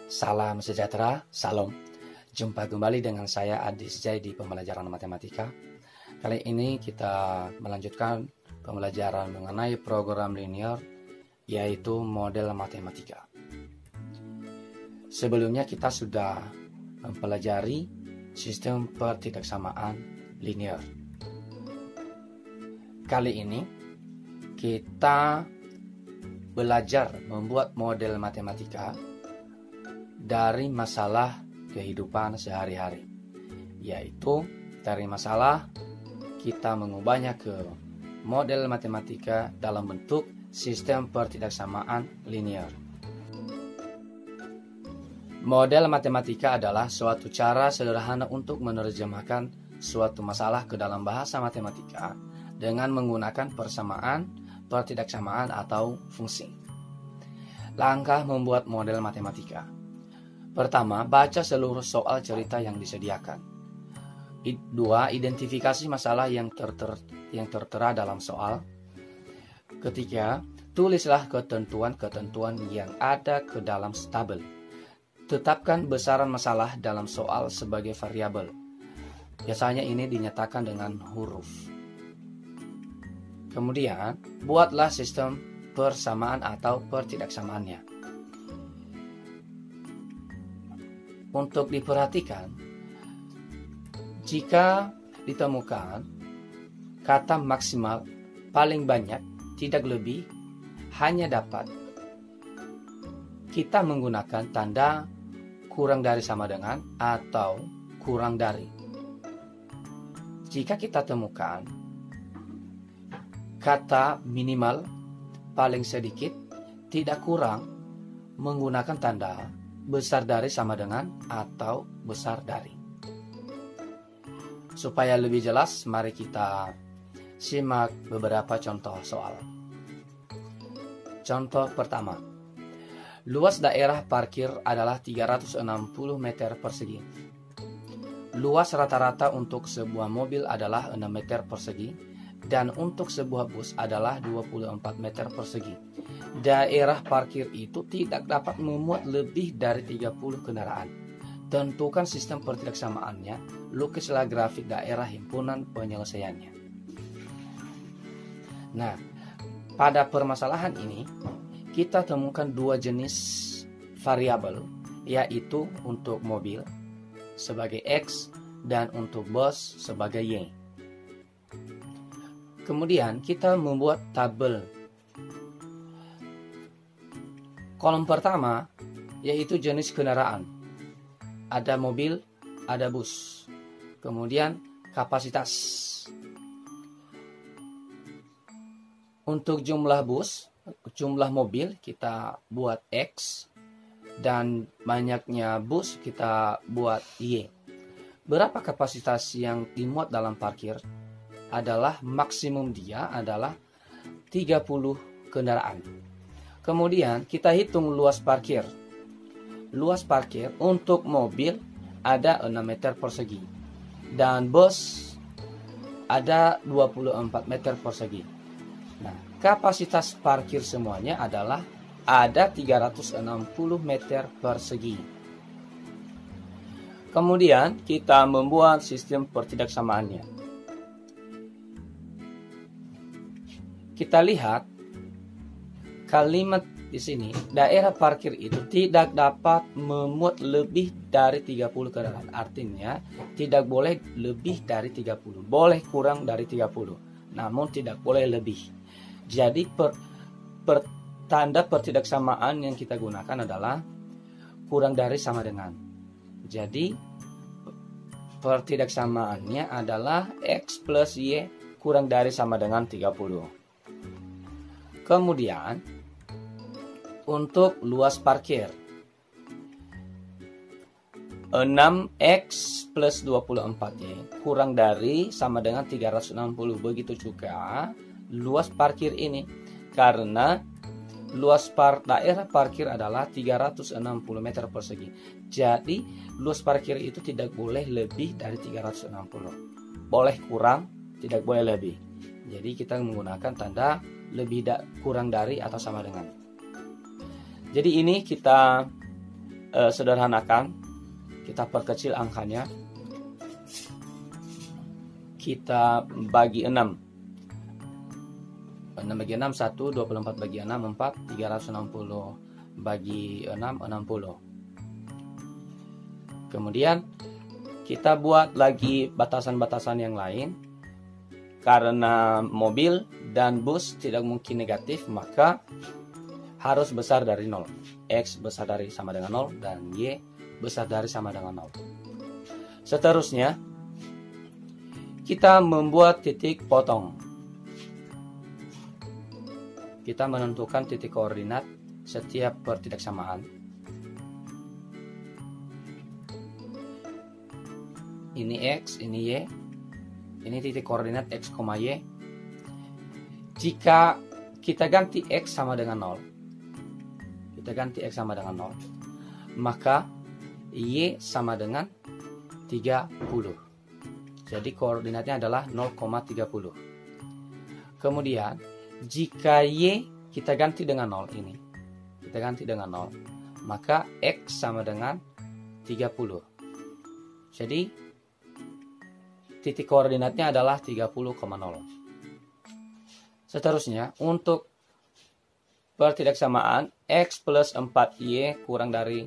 Salam sejahtera, salam. Jumpa kembali dengan saya Adi Sejai di pembelajaran matematika. Kali ini kita melanjutkan pembelajaran mengenai program linear, yaitu model matematika. Sebelumnya kita sudah mempelajari sistem pertidaksamaan linear. Kali ini kita belajar membuat model matematika dari masalah kehidupan sehari-hari, yaitu dari masalah kita mengubahnya ke model matematika dalam bentuk sistem pertidaksamaan linear. Model matematika adalah suatu cara sederhana untuk menerjemahkan suatu masalah ke dalam bahasa matematika dengan menggunakan persamaan, pertidaksamaan, atau fungsi. Langkah membuat model matematika. Pertama, baca seluruh soal cerita yang disediakan. 2. Identifikasi masalah yang tertera dalam soal. Ketiga, tulislah ketentuan-ketentuan yang ada ke dalam tabel. Tetapkan besaran masalah dalam soal sebagai variabel. Biasanya ini dinyatakan dengan huruf. Kemudian, buatlah sistem persamaan atau pertidaksamaannya. Untuk diperhatikan, jika ditemukan kata maksimal paling banyak, tidak lebih, hanya dapat, kita menggunakan tanda kurang dari sama dengan atau kurang dari. Jika kita temukan kata minimal paling sedikit, tidak kurang, menggunakan tanda besar dari sama dengan atau besar dari. Supaya lebih jelas, mari kita simak beberapa contoh soal. Contoh pertama, luas daerah parkir adalah 360 meter persegi. Luas rata-rata untuk sebuah mobil adalah 6 meter persegi dan untuk sebuah bus adalah 24 meter persegi. Daerah parkir itu tidak dapat memuat lebih dari 30 kendaraan. Tentukan sistem pertidaksamaannya, lukislah grafik daerah himpunan penyelesaiannya. Nah, pada permasalahan ini, kita temukan dua jenis variabel, yaitu untuk mobil sebagai X dan untuk bus sebagai Y. Kemudian kita membuat tabel. Kolom pertama yaitu jenis kendaraan. Ada mobil, ada bus. Kemudian kapasitas. Untuk jumlah bus, jumlah mobil kita buat X dan banyaknya bus kita buat Y. Berapa kapasitas yang dimuat dalam parkir? Adalah maksimum dia adalah 30 kendaraan. Kemudian kita hitung luas parkir. Luas parkir untuk mobil ada 6 meter persegi dan bus ada 24 meter persegi. Nah, kapasitas parkir semuanya adalah ada 360 meter persegi. Kemudian kita membuat sistem pertidaksamaannya. Kita lihat kalimat di sini, daerah parkir itu tidak dapat memuat lebih dari 30 kendaraan. Artinya, tidak boleh lebih dari 30. Boleh kurang dari 30, namun tidak boleh lebih. Jadi, tanda pertidaksamaan yang kita gunakan adalah kurang dari sama dengan. Jadi, pertidaksamaannya adalah X plus Y kurang dari sama dengan 30. Kemudian, untuk luas parkir, 6X plus 24Y kurang dari sama dengan 360. Begitu juga luas parkir ini, karena luas daerah parkir adalah 360 meter persegi. Jadi, luas parkir itu tidak boleh lebih dari 360. Boleh kurang, tidak boleh lebih. Jadi, kita menggunakan tanda lebih kurang dari atau sama dengan. Jadi ini kita sederhanakan, kita perkecil angkanya, kita bagi 6. 6 bagi 6 1, 24 bagi 6 4, 360 bagi 6 60. Kemudian kita buat lagi batasan-batasan yang lain. Karena mobil dan bus tidak mungkin negatif, maka harus besar dari 0. X besar dari sama dengan 0 dan Y besar dari sama dengan 0. Seterusnya, kita membuat titik potong. Kita menentukan titik koordinat setiap pertidaksamaan. Ini X, ini Y. Ini titik koordinat X, Y. Jika kita ganti X sama dengan 0, kita ganti X sama dengan 0, maka Y sama dengan 30. Jadi koordinatnya adalah 0,30. Kemudian jika Y kita ganti dengan 0 ini, kita ganti dengan 0, maka X sama dengan 30. Jadi titik koordinatnya adalah 30,0. Seterusnya, untuk pertidaksamaan X plus 4Y kurang dari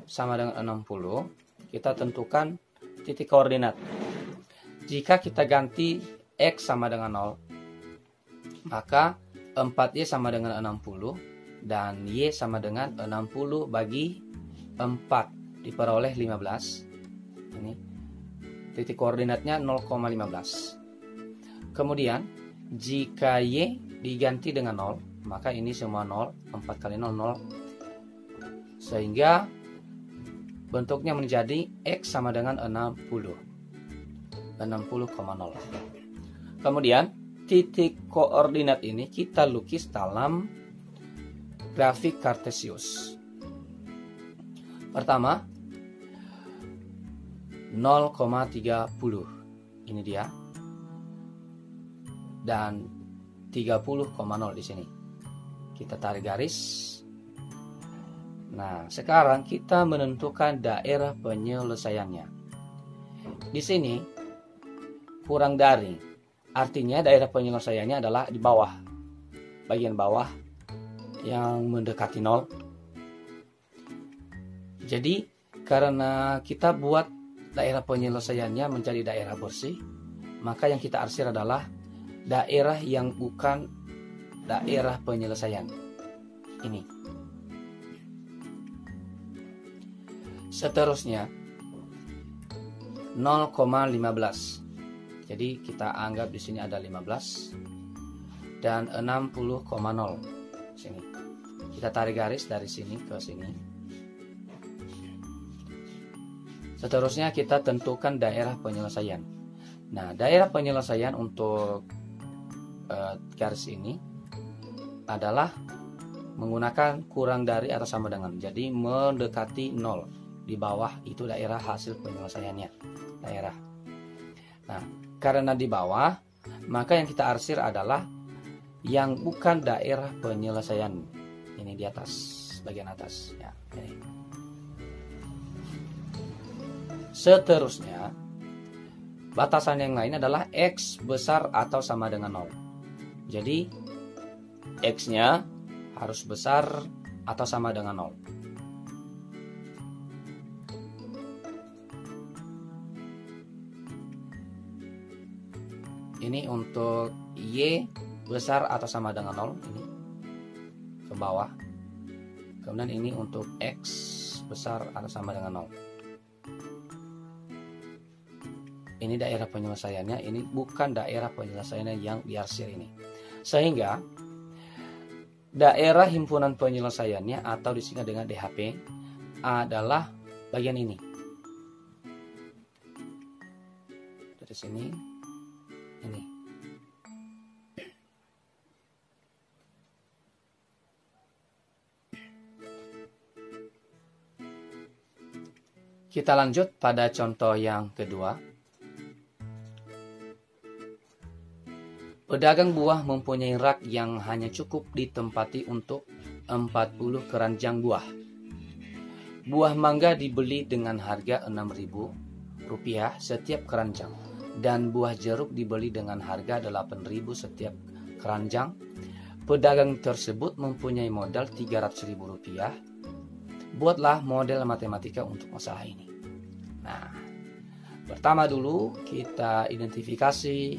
sama dengan 60, kita tentukan titik koordinat. Jika kita ganti X sama dengan 0, maka 4Y sama dengan 60 dan Y sama dengan 60 bagi 4 diperoleh 15. Ini titik koordinatnya 0,15. Kemudian jika Y diganti dengan 0, maka ini semua 0, 4 kali 0, 0. Sehingga bentuknya menjadi X sama dengan 60. 60,0. Kemudian titik koordinat ini kita lukis dalam grafik Kartesius. Pertama, 0,30. Ini dia. Dan 30,0 di sini. Kita tarik garis. Nah, sekarang kita menentukan daerah penyelesaiannya. Di sini kurang dari, artinya daerah penyelesaiannya adalah di bawah. Bagian bawah yang mendekati 0. Jadi karena kita buat daerah penyelesaiannya menjadi daerah bersih, maka yang kita arsir adalah daerah yang bukan daerah penyelesaian. Ini. Seterusnya 0,15. Jadi kita anggap di sini ada 15 dan 60,0 sini. Kita tarik garis dari sini ke sini. Seterusnya kita tentukan daerah penyelesaian. Nah, daerah penyelesaian untuk garis ini adalah menggunakan kurang dari atau sama dengan. Jadi mendekati 0. Di bawah itu daerah hasil penyelesaiannya. Daerah. Nah, karena di bawah, maka yang kita arsir adalah yang bukan daerah penyelesaian. Ini di atas, bagian atas. Ya, ini. Seterusnya, batasan yang lain adalah X besar atau sama dengan 0. Jadi, X-nya harus besar atau sama dengan 0. Ini untuk Y besar atau sama dengan 0. Ini ke bawah. Kemudian ini untuk X besar atau sama dengan 0. Ini daerah penyelesaiannya, ini bukan daerah penyelesaiannya yang diarsir ini. Sehingga daerah himpunan penyelesaiannya atau disingkat dengan DHP adalah bagian ini. Dari sini, ini. Kita lanjut pada contoh yang kedua. Pedagang buah mempunyai rak yang hanya cukup ditempati untuk 40 keranjang buah. Buah mangga dibeli dengan harga Rp6.000 setiap keranjang, dan buah jeruk dibeli dengan harga Rp8.000 setiap keranjang. Pedagang tersebut mempunyai modal Rp300.000. Buatlah model matematika untuk masalah ini. Nah, pertama dulu kita identifikasi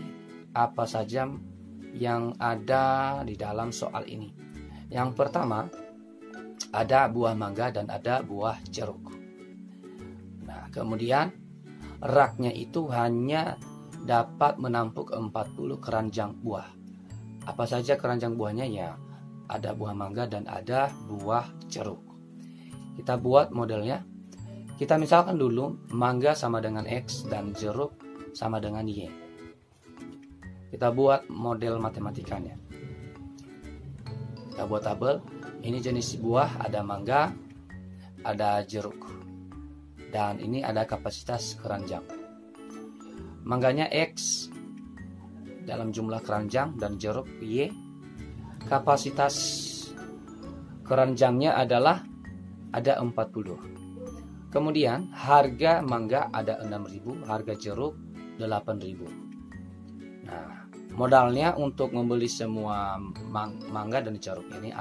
apa saja yang ada di dalam soal ini. Yang pertama, ada buah mangga dan ada buah jeruk. Nah, kemudian raknya itu hanya dapat menampung 40 keranjang buah. Apa saja keranjang buahnya? Ya, ada buah mangga dan ada buah jeruk. Kita buat modelnya. Kita misalkan dulu mangga sama dengan X dan jeruk sama dengan Y. Kita buat model matematikanya. Kita buat tabel. Ini jenis buah, ada mangga, ada jeruk. Dan ini ada kapasitas keranjang. Mangganya X dalam jumlah keranjang dan jeruk Y. Kapasitas keranjangnya adalah ada 40. Kemudian harga mangga ada 6.000, harga jeruk 8.000. Nah, modalnya untuk membeli semua mangga dan jeruk ini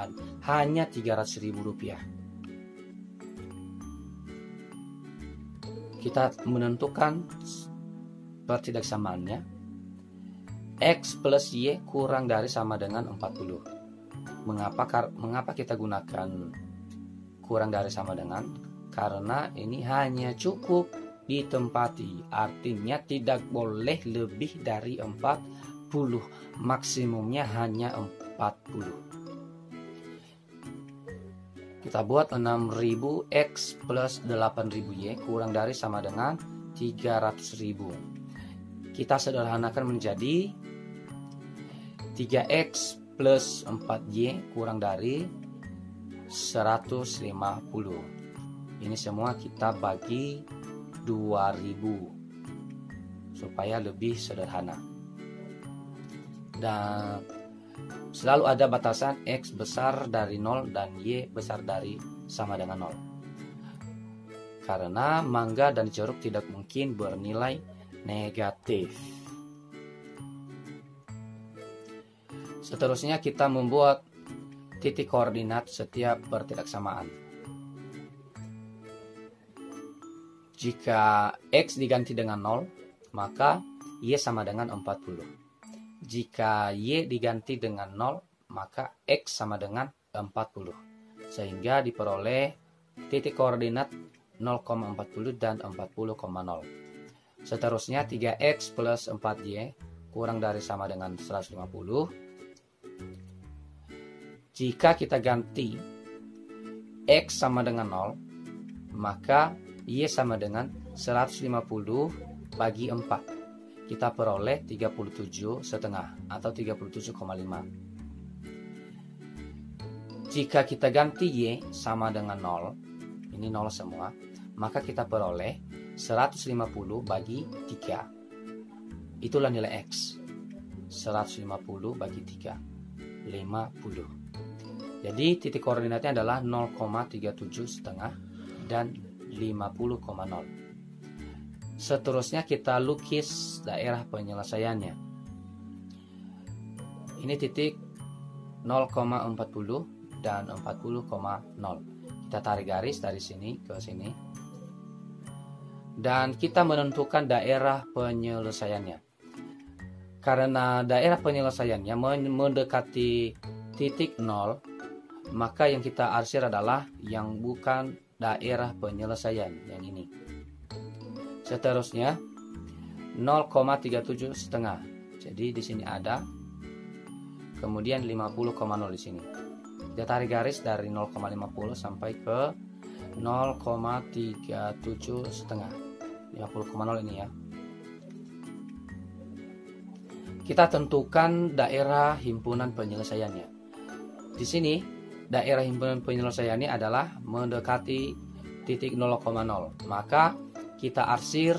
hanya Rp300.000. Kita menentukan pertidaksamaannya. X plus Y kurang dari sama dengan 40. Mengapa kita gunakan kurang dari sama dengan? Karena ini hanya cukup ditempati. Artinya tidak boleh lebih dari 40. Maksimumnya hanya 40. Kita buat 6.000 X plus 8.000 Y kurang dari sama dengan 300.000. Kita sederhanakan menjadi 3X plus 4Y kurang dari 150. Ini semua kita bagi 2000 supaya lebih sederhana. Dan selalu ada batasan X besar dari 0 dan Y besar dari sama dengan 0. Karena mangga dan jeruk tidak mungkin bernilai negatif. Seterusnya kita membuat titik koordinat setiap pertidaksamaan. Jika X diganti dengan 0, maka Y sama dengan 40. Jika Y diganti dengan 0, maka X sama dengan 40. Sehingga diperoleh titik koordinat 0,40 dan 40,0. Seterusnya 3X plus 4Y kurang dari sama dengan 150. Jika kita ganti X sama dengan 0, maka Y sama dengan 150 bagi 4. Kita peroleh 37,5 atau 37,5. Jika kita ganti Y sama dengan 0, ini 0 semua, maka kita peroleh 150 bagi 3. Itulah nilai X. 150 bagi 3, 50. Jadi titik koordinatnya adalah 0,37,5 dan 50,0. Seterusnya kita lukis daerah penyelesaiannya. Ini titik 0,40 dan 40,0. Kita tarik garis dari sini ke sini. Dan kita menentukan daerah penyelesaiannya. Karena daerah penyelesaiannya mendekati titik 0, maka yang kita arsir adalah yang bukan daerah penyelesaian, yang ini. Seterusnya 0,37,5. Jadi di sini ada, kemudian 50,0 di sini. Kita tarik garis dari 0,50 sampai ke 0,37,5. 50,0 ini ya. Kita tentukan daerah himpunan penyelesaiannya. Di sini daerah himpunan penyelesaiannya adalah mendekati titik 0,0. Maka kita arsir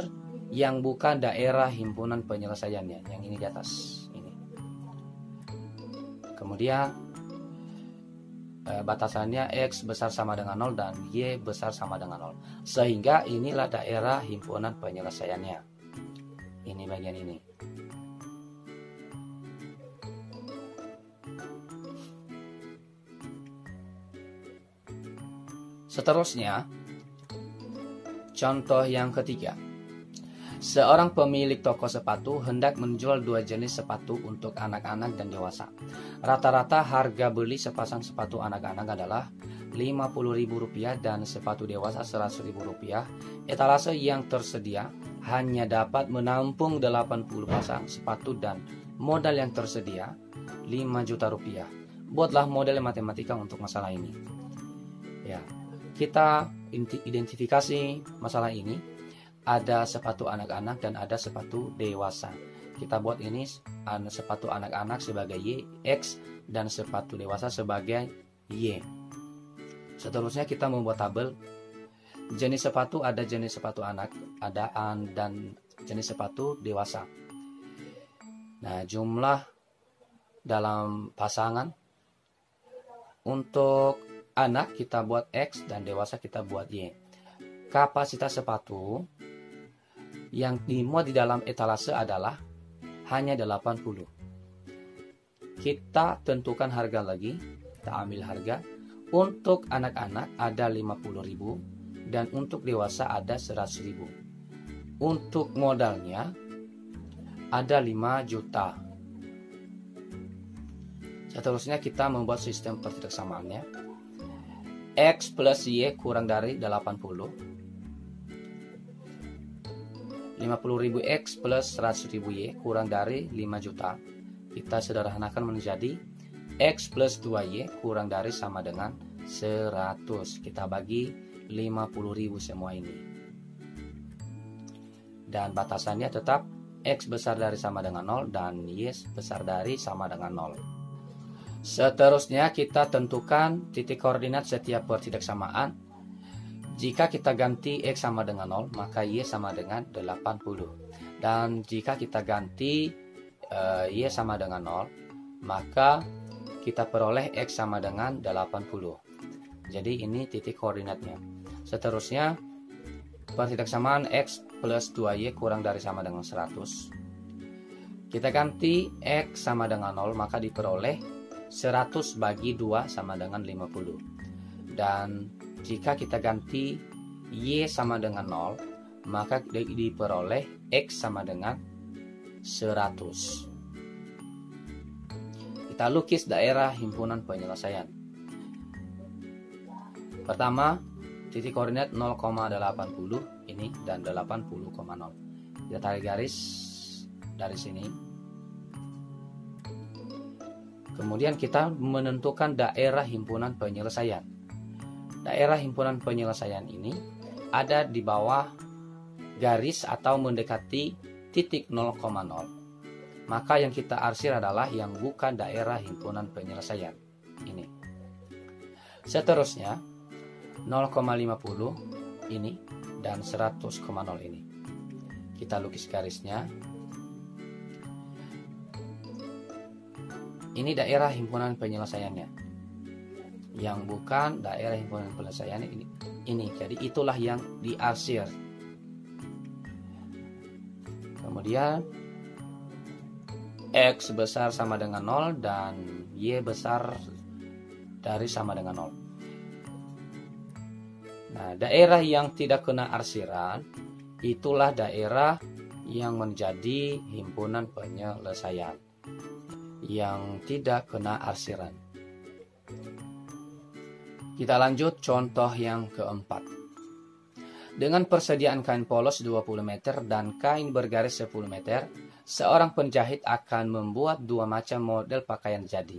yang bukan daerah himpunan penyelesaiannya, yang ini di atas ini. Kemudian batasannya X besar sama dengan 0 dan Y besar sama dengan 0. Sehingga inilah daerah himpunan penyelesaiannya. Ini bagian ini. Seterusnya, contoh yang ketiga. Seorang pemilik toko sepatu hendak menjual dua jenis sepatu untuk anak-anak dan dewasa. Rata-rata harga beli sepasang sepatu anak-anak adalah Rp50.000 dan sepatu dewasa Rp100.000. Etalase yang tersedia hanya dapat menampung 80 pasang sepatu dan modal yang tersedia Rp5 juta. Buatlah model matematika untuk masalah ini. Ya, kita identifikasi masalah ini. Ada sepatu anak-anak dan ada sepatu dewasa. Kita buat ini sepatu anak-anak sebagai Y, X, dan sepatu dewasa sebagai Y. Seterusnya kita membuat tabel. Jenis sepatu, ada jenis sepatu anak, ada dan jenis sepatu dewasa. Nah, jumlah dalam pasangan. Untuk anak kita buat X dan dewasa kita buat Y. Kapasitas sepatu yang dimuat di dalam etalase adalah hanya 80. Kita tentukan harga lagi. Kita ambil harga. Untuk anak-anak ada 50.000 dan untuk dewasa ada 100.000. Untuk modalnya ada 5 juta. Seterusnya kita membuat sistem pertidaksamaannya. X plus Y kurang dari 80. 50.000 X plus 100.000 Y kurang dari 5 juta. Kita sederhanakan menjadi X plus 2Y kurang dari sama dengan 100. Kita bagi 50.000 semua ini. Dan batasannya tetap X besar dari sama dengan 0 dan Y besar dari sama dengan 0. Seterusnya kita tentukan titik koordinat setiap pertidaksamaan. Jika kita ganti X sama dengan 0, maka Y sama dengan 80. Dan jika kita ganti Y sama dengan 0, maka kita peroleh X sama dengan 80. Jadi ini titik koordinatnya. Seterusnya, pertidaksamaan X plus 2Y kurang dari sama dengan 100. Kita ganti X sama dengan 0, maka diperoleh 100 bagi 2 sama dengan 50. Dan jika kita ganti Y sama dengan 0, maka diperoleh X sama dengan 100. Kita lukis daerah himpunan penyelesaian. Pertama, titik koordinat 0,80 ini dan 80,0. Kita tarik garis dari sini. Kemudian kita menentukan daerah himpunan penyelesaian. Daerah himpunan penyelesaian ini ada di bawah garis atau mendekati titik 0,0. Maka yang kita arsir adalah yang bukan daerah himpunan penyelesaian. Ini. Seterusnya 0,50 ini dan 100,0 ini. Kita lukis garisnya. Ini daerah himpunan penyelesaiannya. Yang bukan daerah himpunan penyelesaian ini. Jadi itulah yang diarsir. Kemudian X besar sama dengan 0 dan Y besar dari sama dengan 0. Nah, daerah yang tidak kena arsiran itulah daerah yang menjadi himpunan penyelesaian yang tidak kena arsiran. Kita lanjut contoh yang keempat. Dengan persediaan kain polos 20 meter dan kain bergaris 10 meter, seorang penjahit akan membuat dua macam model pakaian jadi.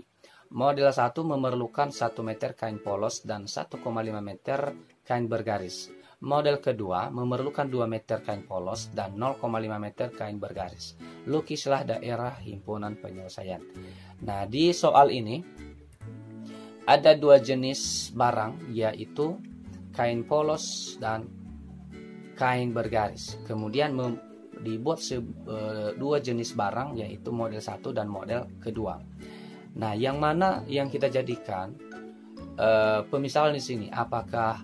Model 1 memerlukan 1 meter kain polos dan 1,5 meter kain bergaris. Model kedua memerlukan 2 meter kain polos dan 0,5 meter kain bergaris. Lukislah daerah himpunan penyelesaian. Nah, di soal ini ada dua jenis barang, yaitu kain polos dan kain bergaris. Kemudian dibuat dua jenis barang, yaitu model 1 dan model kedua. Nah, yang mana yang kita jadikan pemisalan di sini, apakah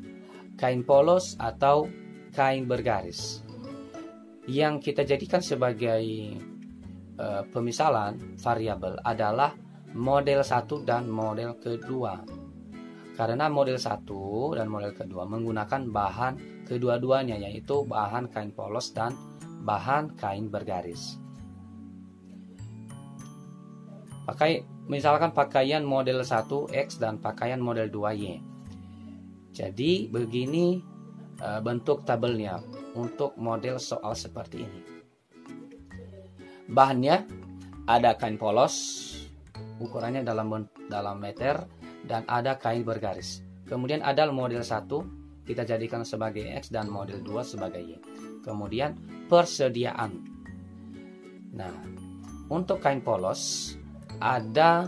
kain polos atau kain bergaris. Yang kita jadikan sebagai pemisalan variabel adalah model 1 dan model kedua. Karena model 1 dan model kedua menggunakan bahan kedua-duanya, yaitu bahan kain polos dan bahan kain bergaris. Misalkan pakaian model 1 X dan pakaian model 2 Y. Jadi begini bentuk tabelnya untuk model soal seperti ini. Bahannya ada kain polos, ukurannya dalam meter, dan ada kain bergaris. Kemudian ada model 1 kita jadikan sebagai X dan model 2 sebagai Y. Kemudian persediaan. Nah, untuk kain polos ada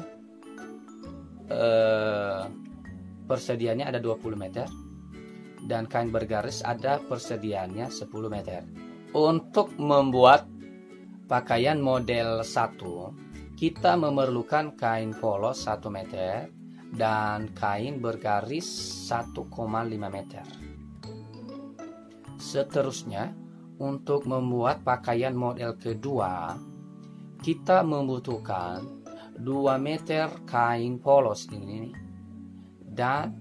persediaannya ada 20 meter dan kain bergaris ada persediaannya 10 meter. Untuk membuat pakaian model 1, kita memerlukan kain polos 1 meter dan kain bergaris 1,5 meter. Seterusnya, untuk membuat pakaian model kedua, kita membutuhkan 2 meter kain polos ini dan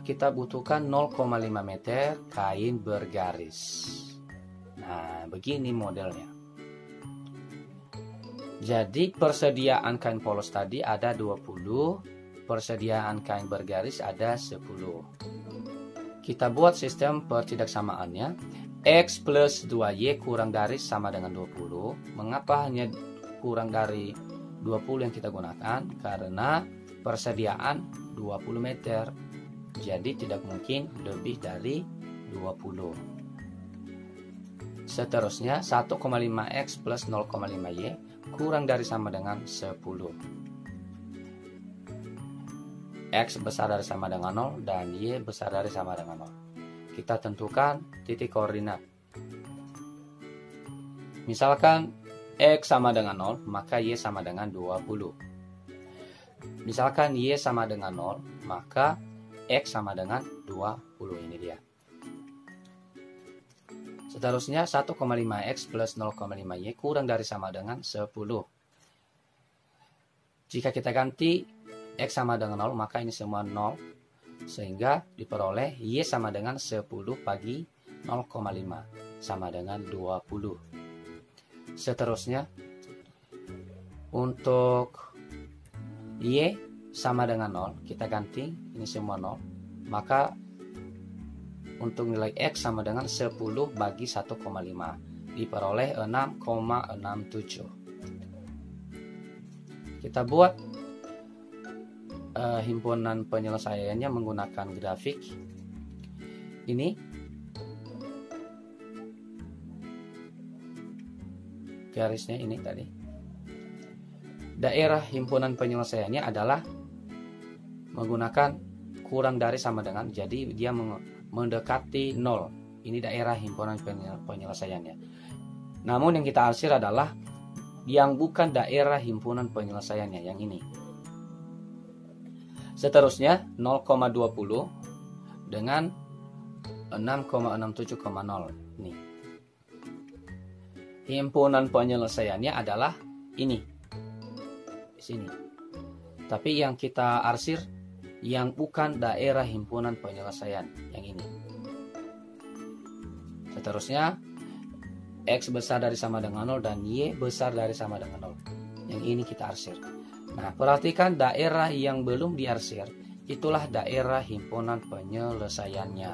kita butuhkan 0,5 meter kain bergaris. Nah, begini modelnya. Jadi persediaan kain polos tadi ada 20, persediaan kain bergaris ada 10. Kita buat sistem pertidaksamaannya. X plus 2Y kurang dari sama dengan 20. Mengapa hanya kurang dari 20 yang kita gunakan? Karena persediaan 20 meter. Jadi tidak mungkin lebih dari 20. Seterusnya 1,5X plus 0,5Y kurang dari sama dengan 10. X besar dari sama dengan 0 dan Y besar dari sama dengan 0. Kita tentukan titik koordinat. Misalkan X sama dengan 0, maka Y sama dengan 20. Misalkan Y sama dengan 0, maka X sama dengan 20. Ini dia. Seterusnya 1,5X plus 0,5Y kurang dari sama dengan 10. Jika kita ganti X sama dengan 0, maka ini semua 0. Sehingga diperoleh Y sama dengan 10 bagi 0,5 sama dengan 20. Seterusnya untuk Y sama dengan 0, kita ganti ini semua 0. Maka untuk nilai X sama dengan 10 bagi 1,5 diperoleh 6,67. Kita buat himpunan penyelesaiannya menggunakan grafik. Ini garisnya ini tadi. Daerah himpunan penyelesaiannya adalah menggunakan kurang dari sama dengan, jadi dia mendekati 0. Ini daerah himpunan penyelesaiannya. Namun yang kita arsir adalah yang bukan daerah himpunan penyelesaiannya, yang ini. Seterusnya 0,20 dengan 6,67,0. Ini. Himpunan penyelesaiannya adalah ini. Di sini. Tapi yang kita arsir yang bukan daerah himpunan penyelesaian, yang ini. Seterusnya X besar dari sama dengan 0 dan Y besar dari sama dengan 0. Yang ini kita arsir. Nah, perhatikan daerah yang belum diarsir, itulah daerah himpunan penyelesaiannya.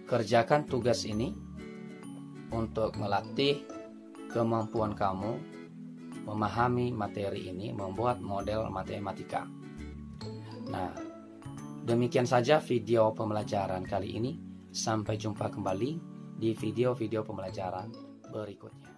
Kerjakan tugas ini untuk melatih kemampuan kamu memahami materi ini, membuat model matematika. Nah, demikian saja video pembelajaran kali ini. Sampai jumpa kembali di video-video pembelajaran berikutnya.